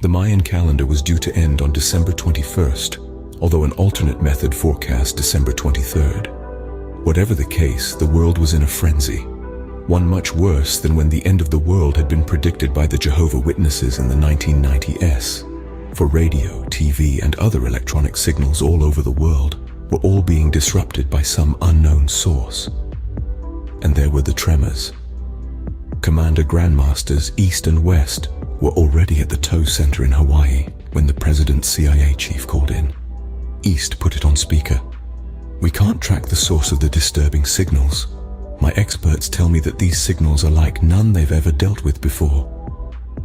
The Mayan calendar was due to end on December 21st, although an alternate method forecast December 23rd. Whatever the case, the world was in a frenzy, one much worse than when the end of the world had been predicted by the Jehovah's Witnesses in the 1990s. For radio, TV, and other electronic signals all over the world were all being disrupted by some unknown source. And there were the tremors. Commander Grandmasters East and West were already at the tow center in Hawaii when the president's CIA chief called in. East put it on speaker. "We can't track the source of the disturbing signals. My experts tell me that these signals are like none they've ever dealt with before.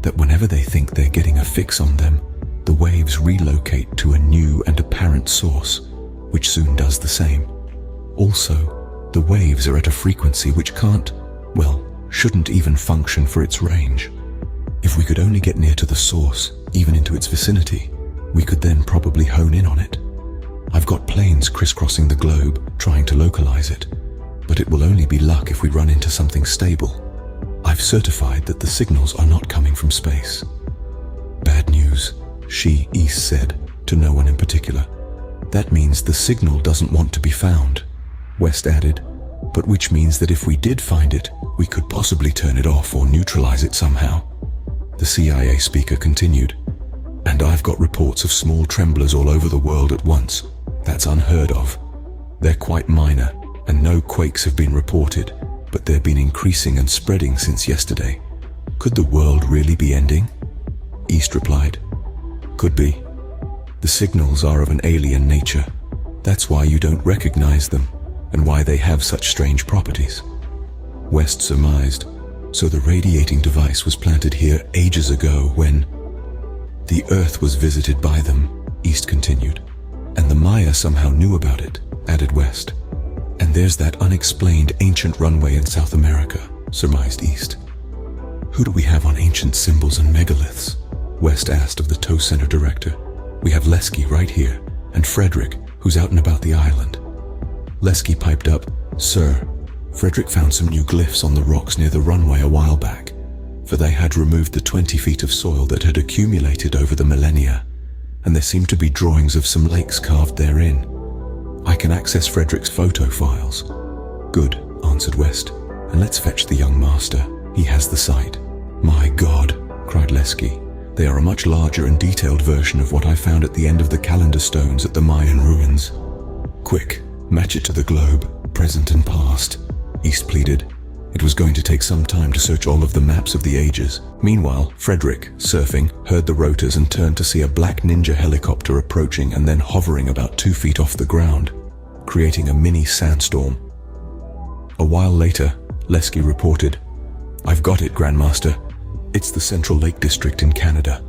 That whenever they think they're getting a fix on them, the waves relocate to a new and apparent source, which soon does the same. Also, the waves are at a frequency which shouldn't even function for its range. If we could only get near to the source, even into its vicinity, we could then probably hone in on it. I've got planes crisscrossing the globe trying to localize it, but it will only be luck if we run into something stable. I've certified that the signals are not coming from space." "Bad news," East said, to no one in particular. "That means the signal doesn't want to be found," West added, "but which means that if we did find it, we could possibly turn it off or neutralize it somehow." The CIA speaker continued, "And I've got reports of small tremblers all over the world at once. That's unheard of. They're quite minor, and no quakes have been reported, but they've been increasing and spreading since yesterday. Could the world really be ending?" East replied, "Could be. The signals are of an alien nature. That's why you don't recognize them, and why they have such strange properties." West surmised, "So the radiating device was planted here ages ago when—" "The Earth was visited by them," East continued. "And the Maya somehow knew about it," added West. "And there's that unexplained ancient runway in South America," surmised East. "Who do we have on ancient symbols and megaliths?" West asked of the tow center director. "We have Lesky right here, and Frederick, who's out and about the island." Lesky piped up, "Sir, Frederick found some new glyphs on the rocks near the runway a while back, for they had removed the 20 feet of soil that had accumulated over the millennia, and there seemed to be drawings of some lakes carved therein. I can access Frederick's photo files." "Good," answered West, "and let's fetch the young master. He has the site." "My God," cried Lesky. "They are a much larger and detailed version of what I found at the end of the calendar stones at the Mayan ruins. Quick, match it to the globe, present and past," East pleaded. It was going to take some time to search all of the maps of the ages. Meanwhile, Frederick, surfing, heard the rotors and turned to see a black ninja helicopter approaching and then hovering about 2 feet off the ground, creating a mini sandstorm. A while later, Lesky reported, "I've got it, Grandmaster. It's the Central Lake District in Canada.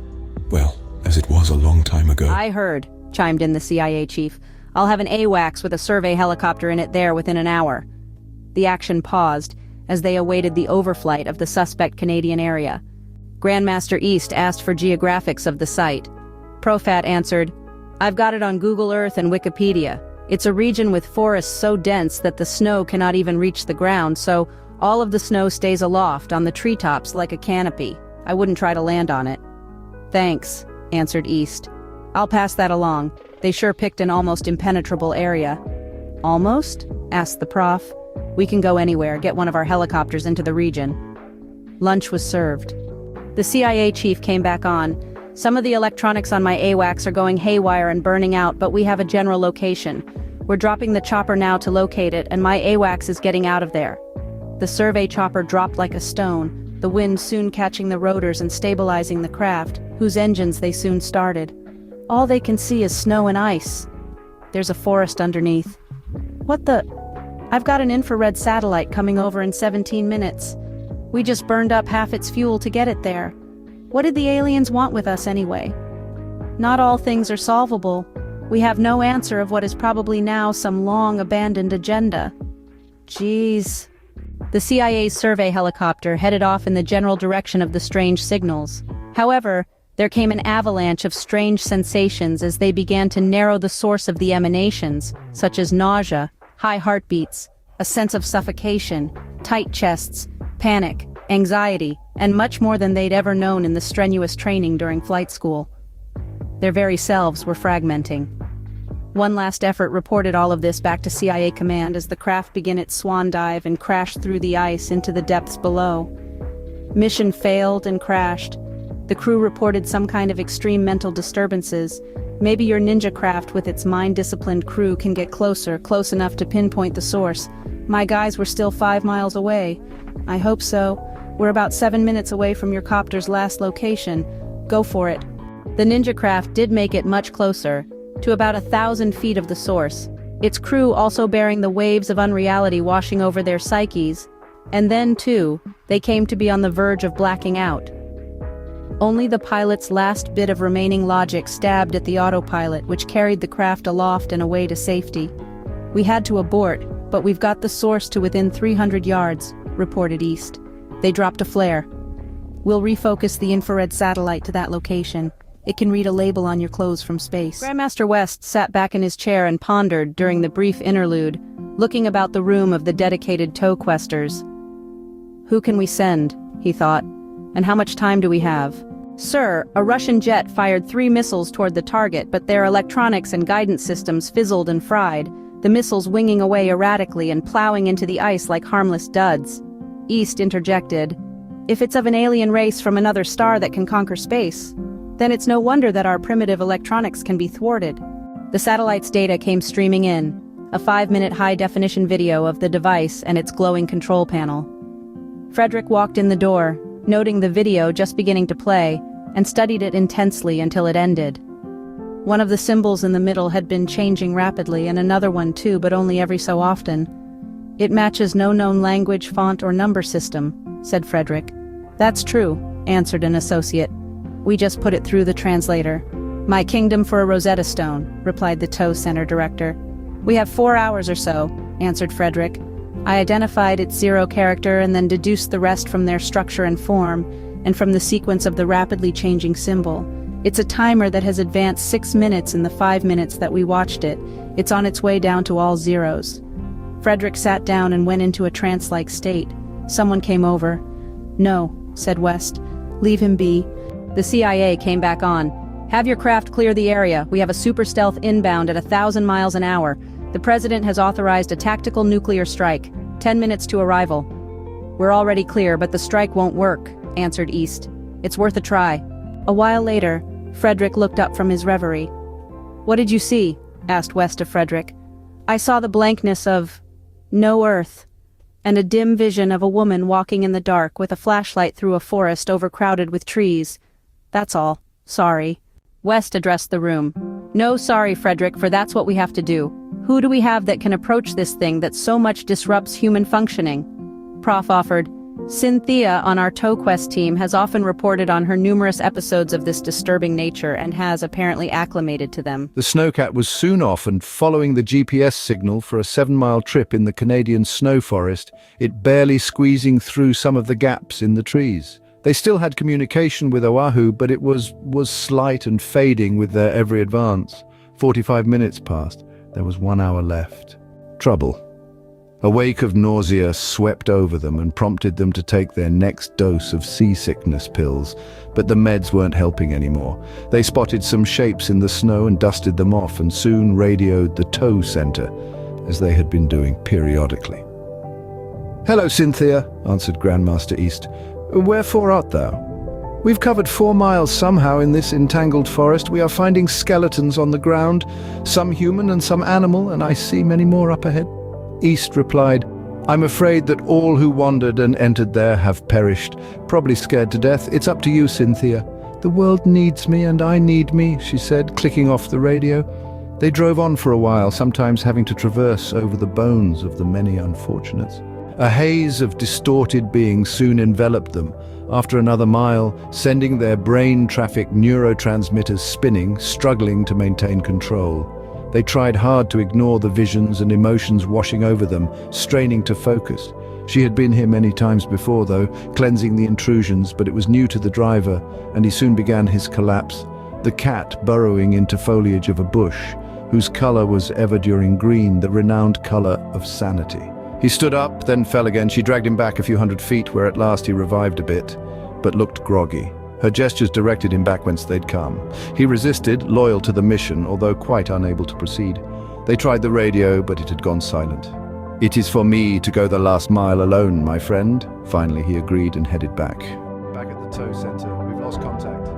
Well, as it was a long time ago." "I heard," chimed in the CIA chief. "I'll have an AWACS with a survey helicopter in it there within an hour." The action paused as they awaited the overflight of the suspect Canadian area. Grandmaster East asked for geographics of the site. Profat answered, "I've got it on Google Earth and Wikipedia. It's a region with forests so dense that the snow cannot even reach the ground, so all of the snow stays aloft on the treetops like a canopy. I wouldn't try to land on it." "Thanks," answered East. "I'll pass that along. They sure picked an almost impenetrable area." "Almost?" asked the prof. "We can go anywhere, get one of our helicopters into the region." Lunch was served. The CIA chief came back on. "Some of the electronics on my AWACS are going haywire and burning out, but we have a general location. We're dropping the chopper now to locate it, and my AWACS is getting out of there." The survey chopper dropped like a stone, the wind soon catching the rotors and stabilizing the craft, whose engines they soon started. All they can see is snow and ice. There's a forest underneath. "What the? I've got an infrared satellite coming over in 17 minutes. We just burned up half its fuel to get it there. What did the aliens want with us anyway?" "Not all things are solvable. We have no answer of what is probably now some long-abandoned agenda." "Geez." The CIA's survey helicopter headed off in the general direction of the strange signals. However, there came an avalanche of strange sensations as they began to narrow the source of the emanations, such as nausea, high heartbeats, a sense of suffocation, tight chests, panic, anxiety, and much more than they'd ever known in the strenuous training during flight school. Their very selves were fragmenting. One last effort reported all of this back to CIA command as the craft began its swan dive and crashed through the ice into the depths below. Mission failed and crashed. The crew reported some kind of extreme mental disturbances. Maybe your ninja craft with its mind-disciplined crew can get close enough to pinpoint the source. My guys were still 5 miles away. I hope so. We're about 7 minutes away from your copter's last location. Go for it. The ninja craft did make it much closer, to about 1,000 feet of the source, its crew also bearing the waves of unreality washing over their psyches. And then, too, they came to be on the verge of blacking out. Only the pilot's last bit of remaining logic stabbed at the autopilot, which carried the craft aloft and away to safety. We had to abort, but we've got the source to within 300 yards, reported East. They dropped a flare. We'll refocus the infrared satellite to that location. It can read a label on your clothes from space. Grandmaster West sat back in his chair and pondered during the brief interlude, looking about the room of the dedicated tow questers. Who can we send, he thought, and how much time do we have? Sir, a Russian jet fired 3 missiles toward the target, but their electronics and guidance systems fizzled and fried, the missiles winging away erratically and plowing into the ice like harmless duds. East interjected, if it's of an alien race from another star that can conquer space, then it's no wonder that our primitive electronics can be thwarted. The satellite's data came streaming in, a 5-minute high-definition video of the device and its glowing control panel. Frederick walked in the door, noting the video just beginning to play, and studied it intensely until it ended. One of the symbols in the middle had been changing rapidly, and another one too, but only every so often. It matches no known language, font, or number system, said Frederick. That's true, answered an associate. We just put it through the translator. My kingdom for a Rosetta Stone, replied the tow center director. We have 4 hours or so, answered Frederick. I identified its 0 character and then deduced the rest from their structure and form, and from the sequence of the rapidly changing symbol. It's a timer that has advanced 6 minutes in the 5 minutes that we watched it. It's on its way down to all zeros. Frederick sat down and went into a trance-like state. Someone came over. No, said West. Leave him be. The CIA came back on. Have your craft clear the area. We have a super stealth inbound at 1,000 miles an hour. The president has authorized a tactical nuclear strike. 10 minutes to arrival. We're already clear, but the strike won't work, answered East. It's worth a try. A while later, Frederick looked up from his reverie. What did you see? Asked West of Frederick. I saw the blankness of no earth, and a dim vision of a woman walking in the dark with a flashlight through a forest overcrowded with trees. That's all. Sorry. West addressed the room. No sorry, Frederick, for that's what we have to do. Who do we have that can approach this thing that so much disrupts human functioning? Prof offered. Cynthia on our TowQuest team has often reported on her numerous episodes of this disturbing nature and has apparently acclimated to them. The snowcat was soon off and following the GPS signal for a 7-mile trip in the Canadian snow forest, it barely squeezing through some of the gaps in the trees. They still had communication with Oahu, but it was slight and fading with their every advance. 45 minutes passed. There was 1 hour left. Trouble. A wake of nausea swept over them and prompted them to take their next dose of seasickness pills, but the meds weren't helping anymore. They spotted some shapes in the snow and dusted them off and soon radioed the tow center, as they had been doing periodically. "Hello, Cynthia," answered Grandmaster East. "Wherefore art thou?" "We've covered 4 miles somehow in this entangled forest. We are finding skeletons on the ground, some human and some animal, and I see many more up ahead." East replied, "I'm afraid that all who wandered and entered there have perished, probably scared to death. It's up to you, Cynthia." "The world needs me and I need me," she said, clicking off the radio. They drove on for a while, sometimes having to traverse over the bones of the many unfortunates. A haze of distorted beings soon enveloped them. After another mile, sending their brain-trafficked neurotransmitters spinning, struggling to maintain control. They tried hard to ignore the visions and emotions washing over them, straining to focus. She had been here many times before, though, cleansing the intrusions, but it was new to the driver, and he soon began his collapse. The cat burrowing into foliage of a bush, whose color was ever-during green, the renowned color of sanity. He stood up, then fell again. She dragged him back a few hundred feet, where at last he revived a bit, but looked groggy. Her gestures directed him back whence they'd come. He resisted, loyal to the mission, although quite unable to proceed. They tried the radio, but it had gone silent. "It is for me to go the last mile alone, my friend." Finally, he agreed and headed back. Back at the tow center, we've lost contact.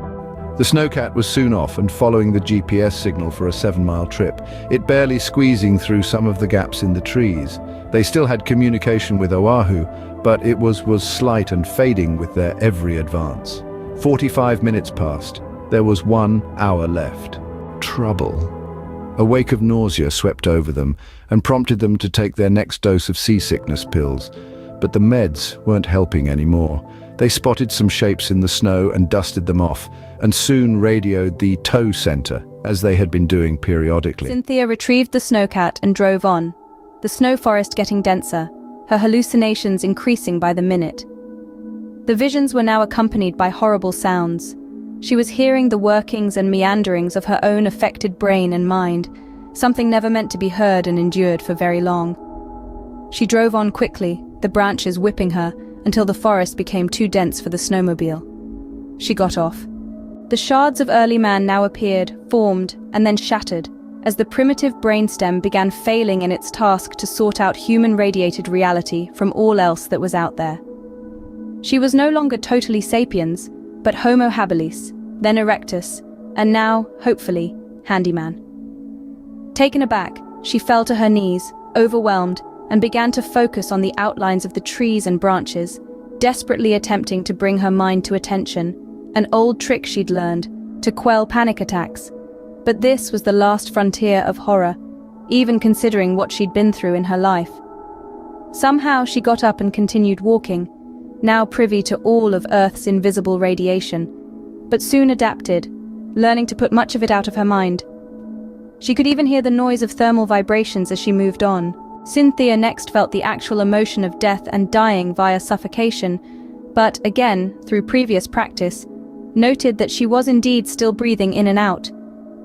The snowcat was soon off and following the GPS signal for a 7-mile trip, it barely squeezing through some of the gaps in the trees. They still had communication with Oahu, but it was slight and fading with their every advance. 45 minutes passed. There was 1 hour left. Trouble. A wake of nausea swept over them and prompted them to take their next dose of seasickness pills. But the meds weren't helping anymore. They spotted some shapes in the snow and dusted them off, and soon radioed the tow center, as they had been doing periodically. Cynthia retrieved the snowcat and drove on, the snow forest getting denser, her hallucinations increasing by the minute. The visions were now accompanied by horrible sounds. She was hearing the workings and meanderings of her own affected brain and mind, something never meant to be heard and endured for very long. She drove on quickly, the branches whipping her, until the forest became too dense for the snowmobile. She got off. The shards of early man now appeared, formed, and then shattered, as the primitive brainstem began failing in its task to sort out human-radiated reality from all else that was out there. She was no longer totally sapiens, but Homo habilis, then erectus, and now, hopefully, handyman. Taken aback, she fell to her knees, overwhelmed, and began to focus on the outlines of the trees and branches, desperately attempting to bring her mind to attention, an old trick she'd learned, to quell panic attacks. But this was the last frontier of horror, even considering what she'd been through in her life. Somehow she got up and continued walking, now privy to all of Earth's invisible radiation, but soon adapted, learning to put much of it out of her mind. She could even hear the noise of thermal vibrations as she moved on. Cynthia next felt the actual emotion of death and dying via suffocation, but again, through previous practice, noted that she was indeed still breathing in and out,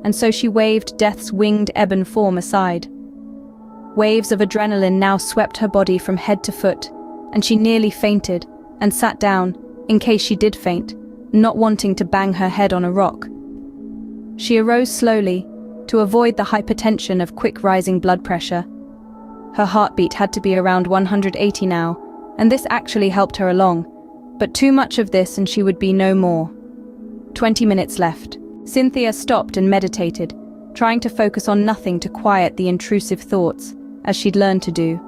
and so she waved death's winged ebon form aside. Waves of adrenaline now swept her body from head to foot, and she nearly fainted, and sat down, in case she did faint, not wanting to bang her head on a rock. She arose slowly, to avoid the hypertension of quick-rising blood pressure. Her heartbeat had to be around 180 now, and this actually helped her along, but too much of this and she would be no more. 20 minutes left. Cynthia stopped and meditated, trying to focus on nothing to quiet the intrusive thoughts, as she'd learned to do.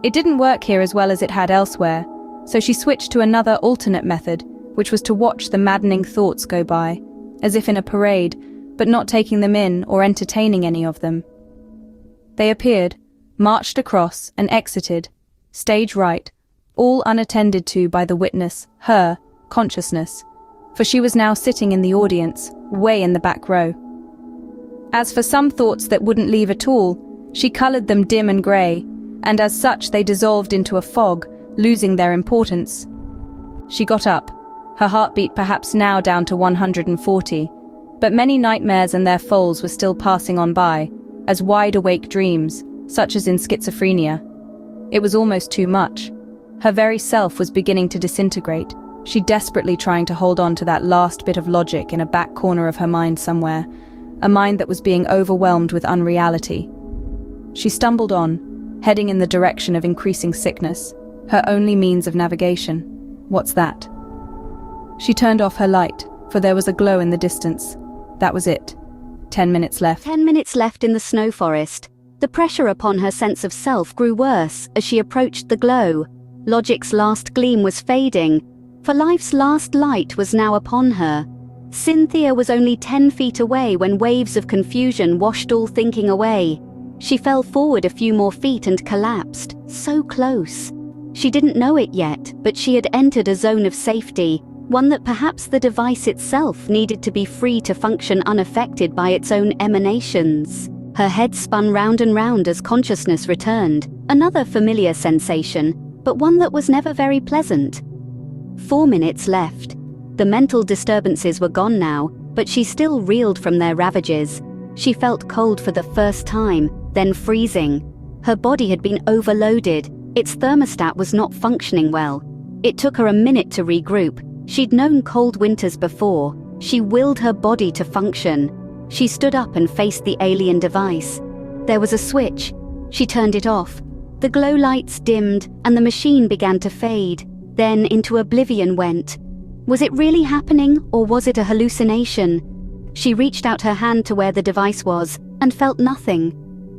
It didn't work here as well as it had elsewhere, so she switched to another alternate method, which was to watch the maddening thoughts go by, as if in a parade, but not taking them in or entertaining any of them. They appeared, marched across and exited, stage right, all unattended to by the witness, her, consciousness, for she was now sitting in the audience, way in the back row. As for some thoughts that wouldn't leave at all, she colored them dim and grey, and as such they dissolved into a fog, losing their importance. She got up, her heartbeat perhaps now down to 140, but many nightmares and their foals were still passing on by, as wide-awake dreams, such as in schizophrenia. It was almost too much. Her very self was beginning to disintegrate, she desperately trying to hold on to that last bit of logic in a back corner of her mind somewhere, a mind that was being overwhelmed with unreality. She stumbled on, heading in the direction of increasing sickness, her only means of navigation. What's that? She turned off her light, for there was a glow in the distance. That was it. 10 minutes left. 10 minutes left in the snow forest. The pressure upon her sense of self grew worse as she approached the glow. Logic's last gleam was fading, for life's last light was now upon her. Cynthia was only 10 feet away when waves of confusion washed all thinking away. She fell forward a few more feet and collapsed, so close. She didn't know it yet, but she had entered a zone of safety, one that perhaps the device itself needed to be free to function unaffected by its own emanations. Her head spun round and round as consciousness returned, another familiar sensation, but one that was never very pleasant. 4 minutes left. The mental disturbances were gone now, but she still reeled from their ravages. She felt cold for the first time, then freezing. Her body had been overloaded, Its thermostat was not functioning well. It took her a minute to regroup. She'd known cold winters before. She willed her body to function. She stood up and faced the alien device. There was a switch. She turned it off. The glow lights dimmed, and the machine began to fade. Then into oblivion went. Was it really happening, or was it a hallucination? She reached out her hand to where the device was, and felt nothing.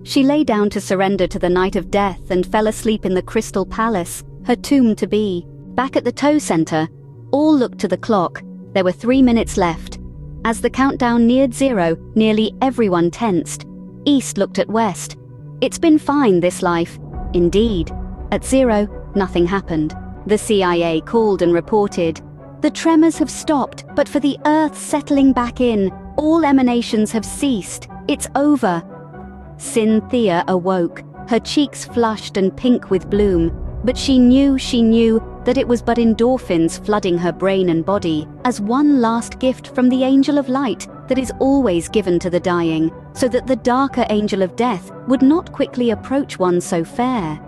She lay down to surrender to the night of death and fell asleep in the Crystal Palace, her tomb to be. Back at the tow center, all looked to the clock. There were 3 minutes left. As the countdown neared 0, nearly everyone tensed. East looked at West. It's been fine, this life. Indeed. At 0, nothing happened. The CIA called and reported. The tremors have stopped, but for the Earth settling back in, all emanations have ceased. It's over. Cynthia awoke, her cheeks flushed and pink with bloom, but she knew that it was but endorphins flooding her brain and body, as one last gift from the angel of light that is always given to the dying, so that the darker angel of death would not quickly approach one so fair.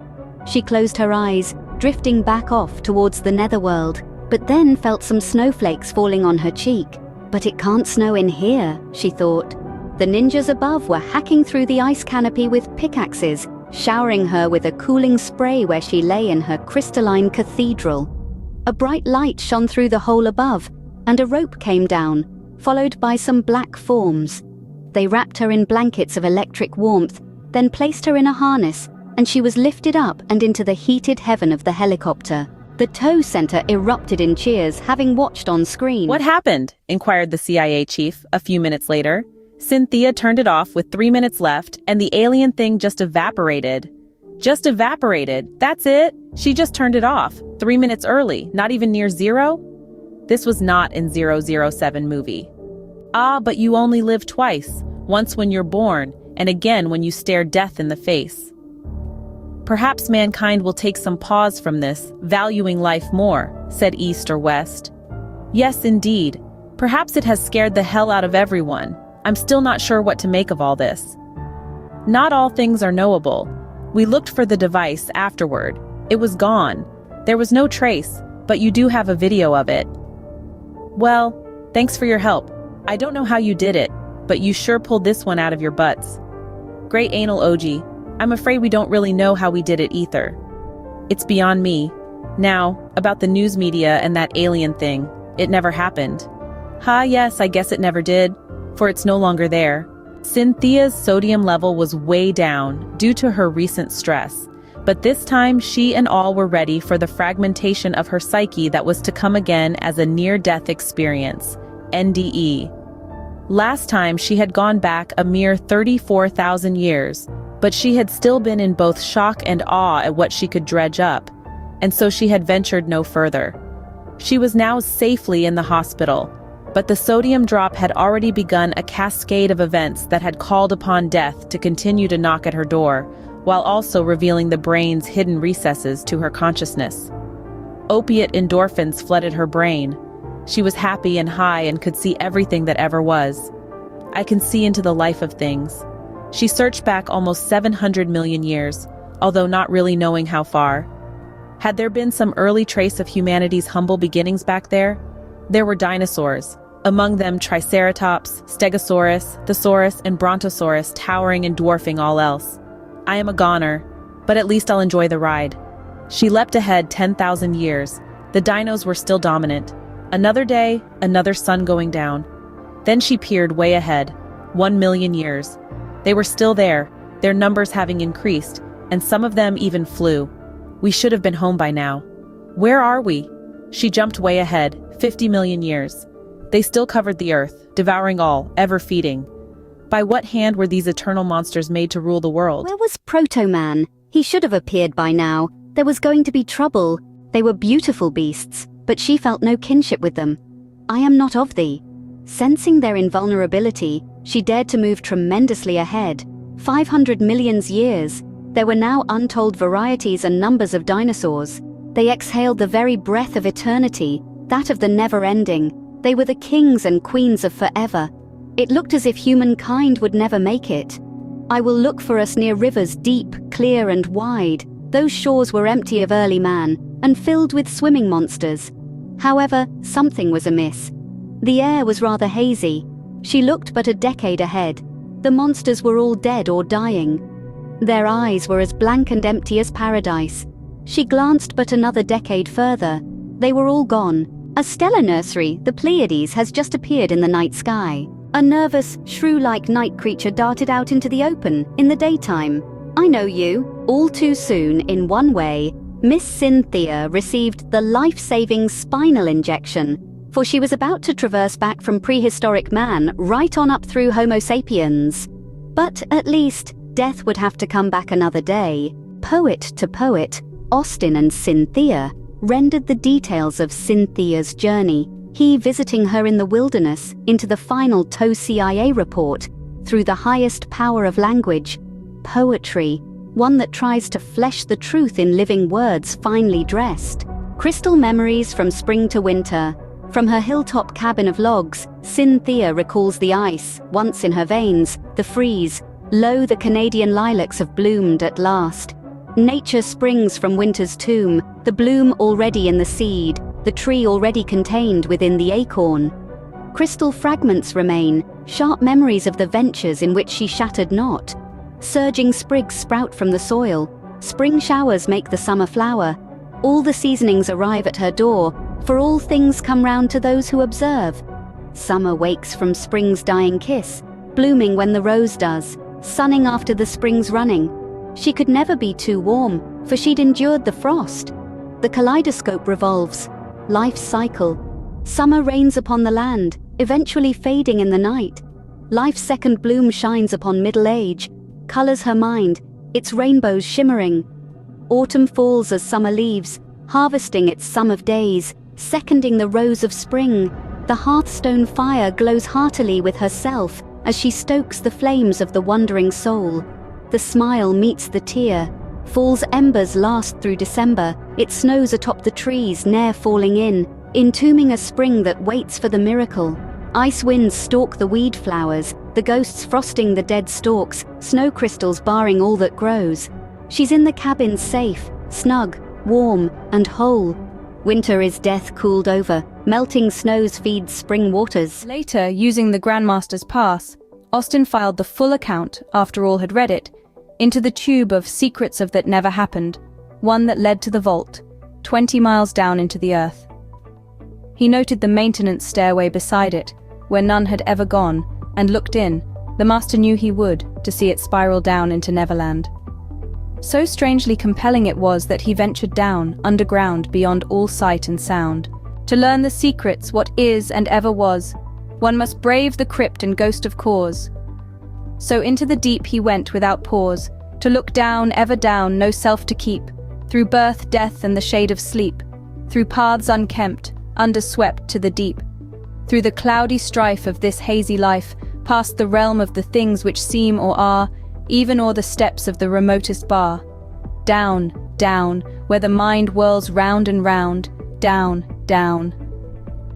She closed her eyes, drifting back off towards the netherworld, but then felt some snowflakes falling on her cheek. But it can't snow in here, she thought. The ninjas above were hacking through the ice canopy with pickaxes, showering her with a cooling spray where she lay in her crystalline cathedral. A bright light shone through the hole above, and a rope came down, followed by some black forms. They wrapped her in blankets of electric warmth, then placed her in a harness, and she was lifted up and into the heated heaven of the helicopter. The tow center erupted in cheers, having watched on screen. "What happened?" inquired the CIA chief a few minutes later. Cynthia turned it off with 3 minutes left, and the alien thing just evaporated. Just evaporated, that's it? She just turned it off, 3 minutes early, not even near 0? This was not in 007 movie. Ah, but you only live twice, once when you're born, and again when you stare death in the face. Perhaps mankind will take some pause from this, valuing life more, said East or West. Yes, indeed. Perhaps it has scared the hell out of everyone. I'm still not sure what to make of all this. Not all things are knowable. We looked for the device afterward. It was gone. There was no trace, but you do have a video of it. Well, thanks for your help. I don't know how you did it, but you sure pulled this one out of your butts. Great anal OG. I'm afraid we don't really know how we did it either. It's beyond me. Now, about the news media and that alien thing. It never happened. Yes, I guess it never did. For it's no longer there. Cynthia's sodium level was way down due to her recent stress, but this time she and all were ready for the fragmentation of her psyche that was to come again as a near-death experience, NDE. Last time she had gone back a mere 34,000 years, but she had still been in both shock and awe at what she could dredge up, and so she had ventured no further. She was now safely in the hospital, but the sodium drop had already begun a cascade of events that had called upon death to continue to knock at her door, while also revealing the brain's hidden recesses to her consciousness. Opiate endorphins flooded her brain. She was happy and high and could see everything that ever was. I can see into the life of things. She searched back almost 700 million years, although not really knowing how far. Had there been some early trace of humanity's humble beginnings back there? There were dinosaurs, among them Triceratops, Stegosaurus, Thesaurus, and Brontosaurus towering and dwarfing all else. I am a goner, but at least I'll enjoy the ride. She leapt ahead 10,000 years. The dinos were still dominant. Another day, another sun going down. Then she peered way ahead, 1 million years. They were still there, their numbers having increased, and some of them even flew. We should have been home by now. Where are we? She jumped way ahead, 50 million years. They still covered the earth, devouring all, ever feeding. By what hand were these eternal monsters made to rule the world? Where was Proto-Man? He should have appeared by now. There was going to be trouble. They were beautiful beasts, but she felt no kinship with them. I am not of thee. Sensing their invulnerability, she dared to move tremendously ahead. 500 million years. There were now untold varieties and numbers of dinosaurs. They exhaled the very breath of eternity, that of the never-ending. They were the kings and queens of forever. It looked as if humankind would never make it. I will look for us near rivers deep, clear and wide. Those shores were empty of early man and filled with swimming monsters. However, something was amiss. The air was rather hazy. She looked but a decade ahead. The monsters were all dead or dying. Their eyes were as blank and empty as paradise. She glanced but another decade further. They were all gone. A stellar nursery, the Pleiades, has just appeared in the night sky. A nervous, shrew-like night creature darted out into the open, in the daytime. I know you. All too soon, in one way, Miss Cynthia received the life-saving spinal injection, for she was about to traverse back from prehistoric man right on up through Homo sapiens. But at least, death would have to come back another day. Poet to poet, Austin and Cynthia rendered the details of Cynthia's journey, he visiting her in the wilderness, into the final CIA report, through the highest power of language, poetry, one that tries to flesh the truth in living words finely dressed. Crystal memories from spring to winter. From her hilltop cabin of logs, Cynthia recalls the ice, once in her veins, the freeze. Lo, the Canadian lilacs have bloomed at last. Nature springs from winter's tomb, the bloom already in the seed, the tree already contained within the acorn. Crystal fragments remain, sharp memories of the ventures in which she shattered not. Surging sprigs sprout from the soil, spring showers make the summer flower. All the seasonings arrive at her door, for all things come round to those who observe. Summer wakes from spring's dying kiss, blooming when the rose does, sunning after the spring's running. She could never be too warm, for she'd endured the frost. The kaleidoscope revolves, life's cycle. Summer rains upon the land, eventually fading in the night. Life's second bloom shines upon middle age, colors her mind, its rainbows shimmering. Autumn falls as summer leaves, harvesting its sum of days, seconding the rose of spring. The hearthstone fire glows heartily with herself as she stokes the flames of the wandering soul. The smile meets the tear. Fall's embers last through December. It snows atop the trees, ne'er falling in, entombing a spring that waits for the miracle. Ice winds stalk the weed flowers, the ghosts frosting the dead stalks, snow crystals barring all that grows. She's in the cabin safe, snug, warm, and whole. Winter is death cooled over, melting snows feed spring waters. Later, using the Grandmaster's pass, Austin filed the full account, after all had read it, into the tube of Secrets of That Never Happened, one that led to the vault, 20 miles down into the earth. He noted the maintenance stairway beside it, where none had ever gone, and looked in. The master knew he would, to see it spiral down into Neverland. So strangely compelling it was that he ventured down, underground, beyond all sight and sound. To learn the secrets, what is and ever was, one must brave the crypt and ghost of cause. So into the deep he went without pause, to look down, ever down, no self to keep, through birth, death, and the shade of sleep, through paths unkempt, underswept to the deep, through the cloudy strife of this hazy life, past the realm of the things which seem or are, even o'er the steps of the remotest bar. Down, down, where the mind whirls round and round, down, down.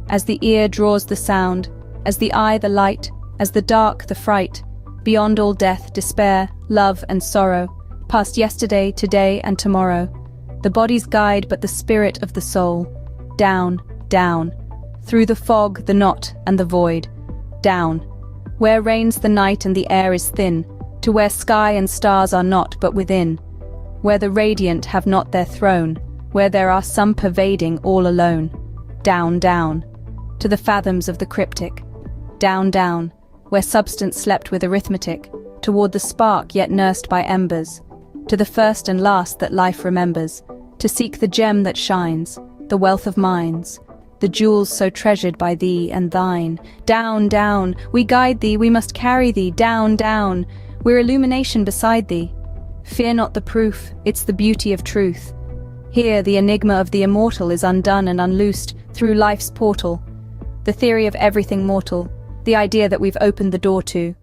As the ear draws the sound, as the eye the light, as the dark the fright, beyond all death, despair, love and sorrow, past yesterday, today and tomorrow, the body's guide but the spirit of the soul. Down, down, through the fog, the knot and the void. Down, where reigns the night and the air is thin, to where sky and stars are not but within, where the radiant have not their throne, where there are some pervading all alone. Down, down, to the fathoms of the cryptic. Down, down, where substance slept with arithmetic, toward the spark yet nursed by embers, to the first and last that life remembers, to seek the gem that shines, the wealth of minds, the jewels so treasured by thee and thine. Down, down, we guide thee, we must carry thee, down, down, we're illumination beside thee. Fear not the proof, it's the beauty of truth. Here the enigma of the immortal is undone and unloosed through life's portal, the theory of everything mortal, the idea that we've opened the door to.